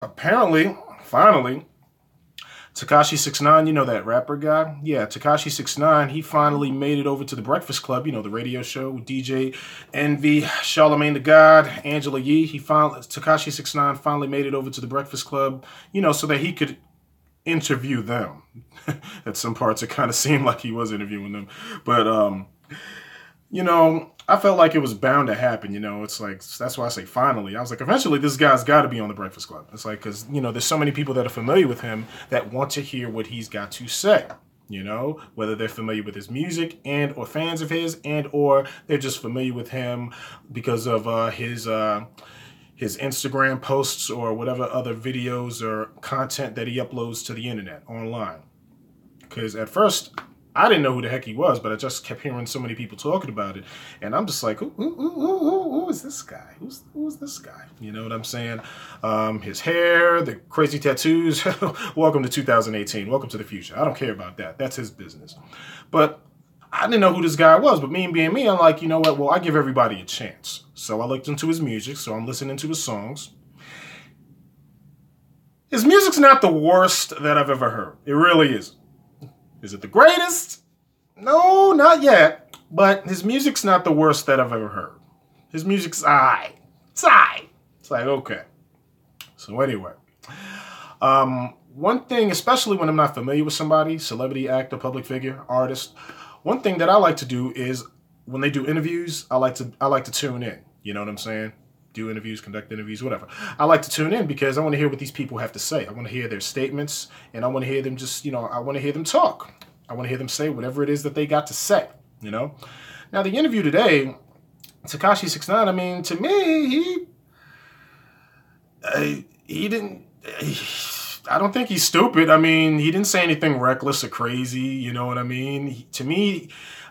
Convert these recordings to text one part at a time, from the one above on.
Apparently, finally, Tekashi69, you know that rapper guy? Yeah, Tekashi69, he finally made it over to the Breakfast Club, you know, the radio show with DJ Envy, Charlemagne the God, Angela Yee. Tekashi69 finally made it over to the Breakfast Club, you know, so that he could interview them. At some parts, it kind of seemed like he was interviewing them. But, you know, I felt like it was bound to happen, you know. It's like, that's why I say finally. I was like, eventually this guy's got to be on the Breakfast Club. It's like, because, you know, there's so many people that are familiar with him that want to hear what he's got to say, you know, whether they're familiar with his music and or fans of his and or they're just familiar with him because of his Instagram posts or whatever other videos or content that he uploads to the internet online. Because at first, I didn't know who the heck he was, but I just kept hearing so many people talking about it. And I'm just like, who is this guy? Who's this guy? You know what I'm saying? His hair, the crazy tattoos. Welcome to 2018. Welcome to the future. I don't care about that. That's his business. But I didn't know who this guy was. But me being me, I'm like, you know what? Well, I give everybody a chance. So I looked into his music. So I'm listening to his songs. His music's not the worst that I've ever heard. It really isn't. Is it the greatest? No, not yet. But his music's not the worst that I've ever heard. His music's aight. It's aight. It's like, okay. So anyway. One thing, especially when I'm not familiar with somebody, celebrity, actor, public figure, artist, one thing that I like to do is when they do interviews, I like to tune in. You know what I'm saying? Do interviews, conduct interviews, whatever. I like to tune in because I want to hear what these people have to say. I want to hear their statements, and I want to hear them just, you know, I want to hear them talk. I want to hear them say whatever it is that they got to say, you know? Now, the interview today, Tekashi69, I mean, to me, I don't think he's stupid. I mean, he didn't say anything reckless or crazy, you know what I mean? To me,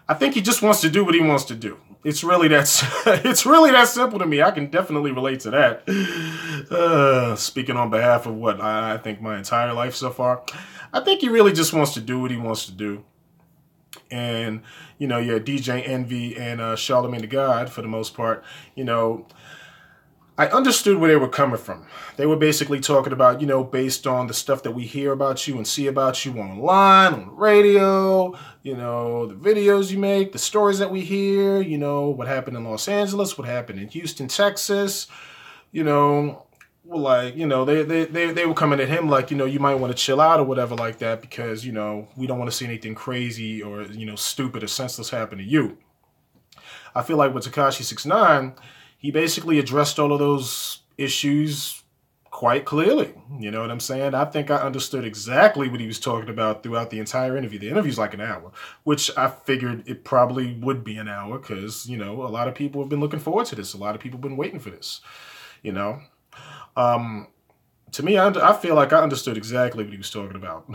I think he just wants to do what he wants to do. It's really that simple to me. I can definitely relate to that. Speaking on behalf of what I think my entire life so far, I think he really just wants to do what he wants to do. And, you know, yeah, DJ Envy and Charlemagne the God, for the most part, you know, I understood where they were coming from. They were basically talking about, you know, based on the stuff that we hear about you and see about you online, on the radio, you know, the videos you make, the stories that we hear, you know, what happened in Los Angeles, what happened in Houston, Texas, you know, well, like, you know, they were coming at him like, you know, you might want to chill out or whatever like that because, you know, we don't want to see anything crazy or, you know, stupid or senseless happen to you. I feel like with Tekashi69, he basically addressed all of those issues quite clearly. You know what I'm saying? I think I understood exactly what he was talking about throughout the entire interview. The interview's like an hour, which I figured it probably would be an hour because, you know, a lot of people have been looking forward to this. A lot of people have been waiting for this, you know. To me, I feel like I understood exactly what he was talking about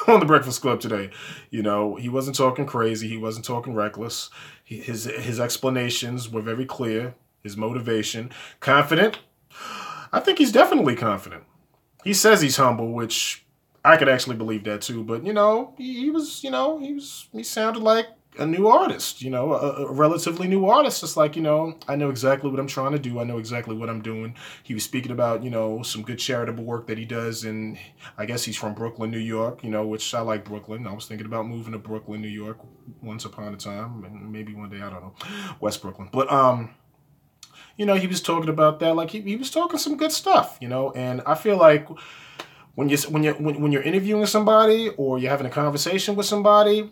on the Breakfast Club today. You know, he wasn't talking crazy. He wasn't talking reckless. His explanations were very clear. His motivation. Confident? I think he's definitely confident. He says he's humble, which I could actually believe that too. But, you know, he sounded like a new artist, you know, a relatively new artist. It's like, you know, I know exactly what I'm trying to do. I know exactly what I'm doing. He was speaking about, you know, some good charitable work that he does. And I guess he's from Brooklyn, New York, you know, which I like Brooklyn. I was thinking about moving to Brooklyn, New York once upon a time. And maybe one day, I don't know, West Brooklyn. But, you know, he was talking about that, like he was talking some good stuff, you know, and I feel like when you're interviewing somebody or you're having a conversation with somebody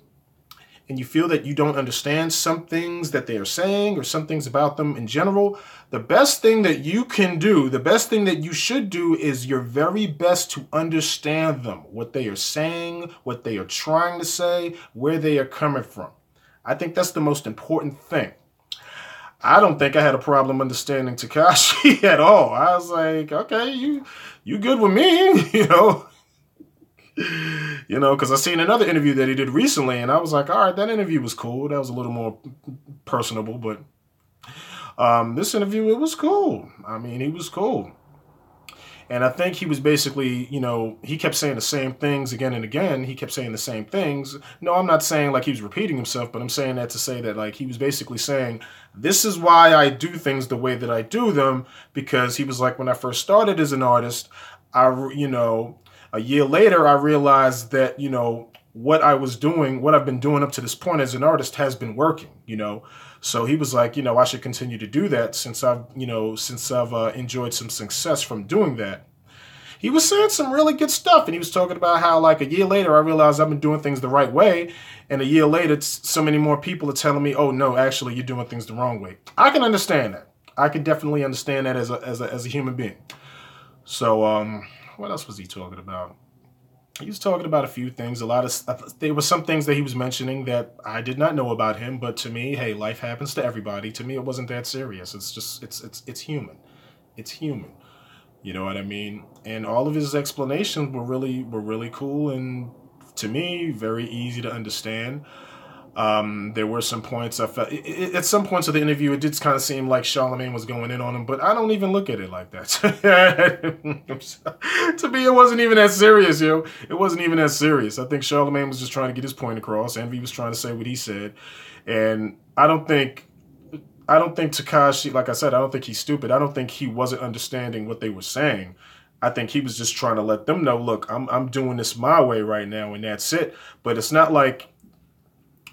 and you feel that you don't understand some things that they are saying or some things about them in general, the best thing that you can do, the best thing that you should do is your very best to understand them, what they are saying, what they are trying to say, where they are coming from. I think that's the most important thing. I don't think I had a problem understanding Tekashi at all. I was like, okay, you good with me, you know? Because I seen another interview that he did recently, and I was like, all right, that interview was cool. That was a little more personable, but this interview, it was cool. I mean, he was cool. And I think he was basically, you know, he kept saying the same things again and again. He kept saying the same things. No, I'm not saying like he was repeating himself, but I'm saying that to say that like he was basically saying, this is why I do things the way that I do them, because he was like, when I first started as an artist, you know, a year later, I realized that, you know, what I was doing, what I've been doing up to this point as an artist has been working, you know. So he was like, you know, I should continue to do that since I've enjoyed some success from doing that. He was saying some really good stuff, and he was talking about how, like, a year later, I realized I've been doing things the right way, and a year later, so many more people are telling me, oh, no, actually, you're doing things the wrong way. I can understand that. I can definitely understand that as a human being. So, what else was he talking about? He was talking about a few things. There were some things that he was mentioning that I did not know about him, but to me, hey, life happens to everybody. To me, it wasn't that serious. It's just, it's human. It's human. You know what I mean? And all of his explanations were really cool, and to me, very easy to understand. There were some points I felt at some points of the interview, it did kind of seem like Charlemagne was going in on him, but I don't even look at it like that. To me, it wasn't even that serious, yo. It wasn't even that serious. I think Charlemagne was just trying to get his point across. Envy was trying to say what he said, and I don't think Tekashi, like I said, I don't think he's stupid. I don't think he wasn't understanding what they were saying. I think he was just trying to let them know, look, I'm doing this my way right now, and that's it. But it's not like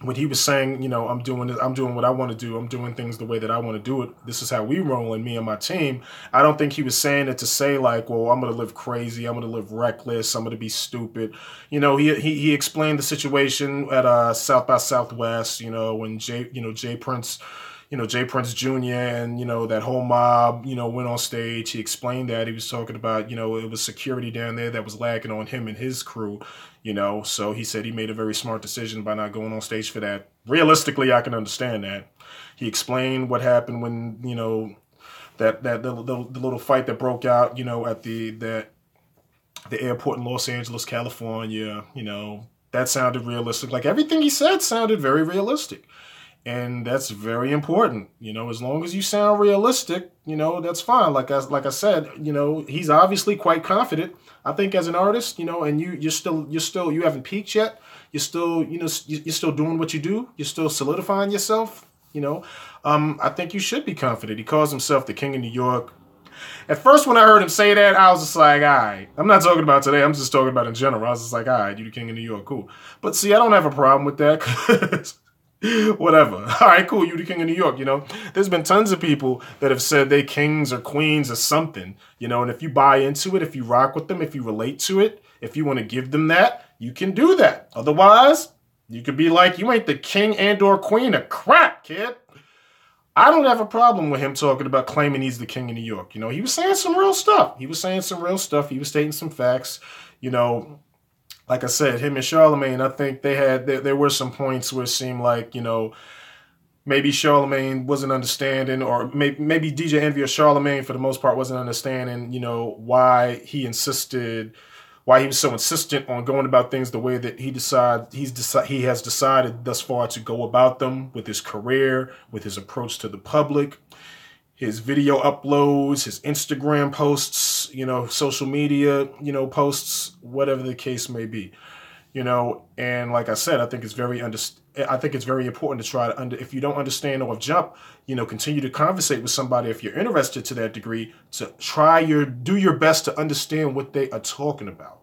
when he was saying, you know, I'm doing what I want to do. I'm doing things the way that I want to do it. This is how we roll, and me and my team. I don't think he was saying it to say like, well, I'm going to live crazy. I'm going to live reckless. I'm going to be stupid. You know, he explained the situation at South by Southwest, you know, when Jay Prince Jr. and, you know, that whole mob, you know, went on stage. He explained that. He was talking about, you know, it was security down there that was lagging on him and his crew, you know. So he said he made a very smart decision by not going on stage for that. Realistically, I can understand that. He explained what happened when, you know, the little fight that broke out, you know, at the airport in Los Angeles, California. You know, that sounded realistic. Like everything he said sounded very realistic. And that's very important, you know. As long as you sound realistic, you know, that's fine. Like I said, you know, he's obviously quite confident. I think as an artist, you know, and you haven't peaked yet. You're still, you know, you're still doing what you do. You're still solidifying yourself. You know, I think you should be confident. He calls himself the King of New York. At first, when I heard him say that, I was just like, all right. I'm not talking about today. I'm just talking about in general. I was just like, all right, you the King of New York, cool. But see, I don't have a problem with that. 'Cause whatever. All right, cool. You the King of New York, you know. There's been tons of people that have said they kings or queens or something, you know, and if you buy into it, if you rock with them, if you relate to it, if you want to give them that, you can do that. Otherwise, you could be like, you ain't the king and or queen of crap, kid. I don't have a problem with him talking about claiming he's the King of New York. You know, he was saying some real stuff. He was stating some facts, you know. Like I said, him and Charlemagne, I think there were some points where it seemed like, you know, maybe Charlemagne wasn't understanding, or maybe DJ Envy or Charlemagne for the most part wasn't understanding, you know, why he was so insistent on going about things the way that he has decided thus far to go about them, with his career, with his approach to the public, his video uploads, his Instagram posts, you know, social media, you know, posts, whatever the case may be, you know. And like I said, I think it's very important to try to if you don't understand or jump, you know, continue to conversate with somebody if you're interested to that degree, to do your best to understand what they are talking about.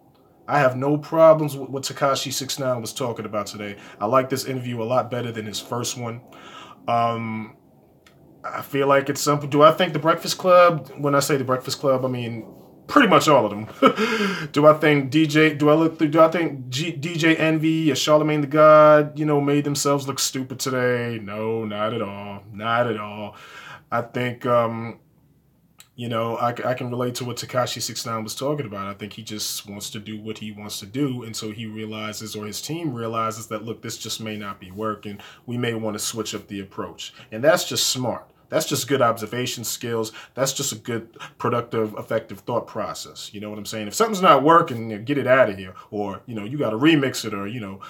I have no problems with what Tekashi69 was talking about today. I like this interview a lot better than his first one. I feel like it's something. Do I think the Breakfast Club? When I say the Breakfast Club, I mean pretty much all of them. Do I think DJ Envy or Charlemagne the God, you know, made themselves look stupid today? No, not at all. Not at all. I think, you know, I can relate to what Tekashi69 was talking about. I think he just wants to do what he wants to do, and so he realizes, or his team realizes, that, look, this just may not be working. We may want to switch up the approach. And that's just smart. That's just good observation skills. That's just a good, productive, effective thought process. You know what I'm saying? If something's not working, get it out of here. Or, you know, you got to remix it, or, you know,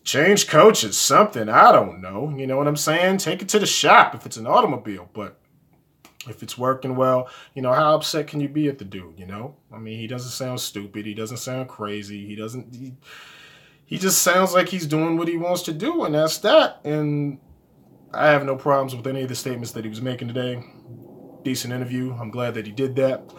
change coaches, something. I don't know. You know what I'm saying? Take it to the shop if it's an automobile. But if it's working well, you know, how upset can you be at the dude, you know? I mean, he doesn't sound stupid. He doesn't sound crazy. He just sounds like he's doing what he wants to do, and that's that. And I have no problems with any of the statements that he was making today. Decent interview. I'm glad that he did that.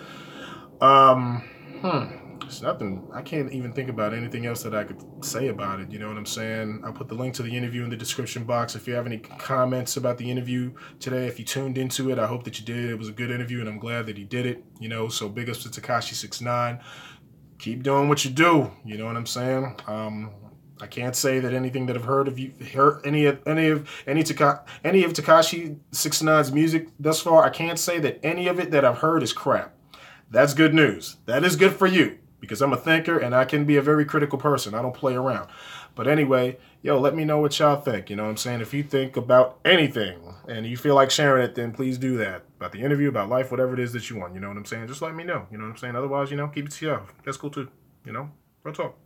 It's nothing. I can't even think about anything else that I could say about it. You know what I'm saying? I'll put the link to the interview in the description box. If you have any comments about the interview today, if you tuned into it, I hope that you did. It was a good interview, and I'm glad that he did it. You know, so big ups to Tekashi69. Keep doing what you do. You know what I'm saying? I can't say that anything that I've heard of any of Tekashi69's music thus far. I can't say that any of it that I've heard is crap. That's good news. That is good for you, because I'm a thinker and I can be a very critical person. I don't play around. But anyway, yo, let me know what y'all think. You know what I'm saying? If you think about anything and you feel like sharing it, then please do that. About the interview, about life, whatever it is that you want. You know what I'm saying? Just let me know. You know what I'm saying? Otherwise, you know, keep it to yourself. That's cool too. You know? Real talk.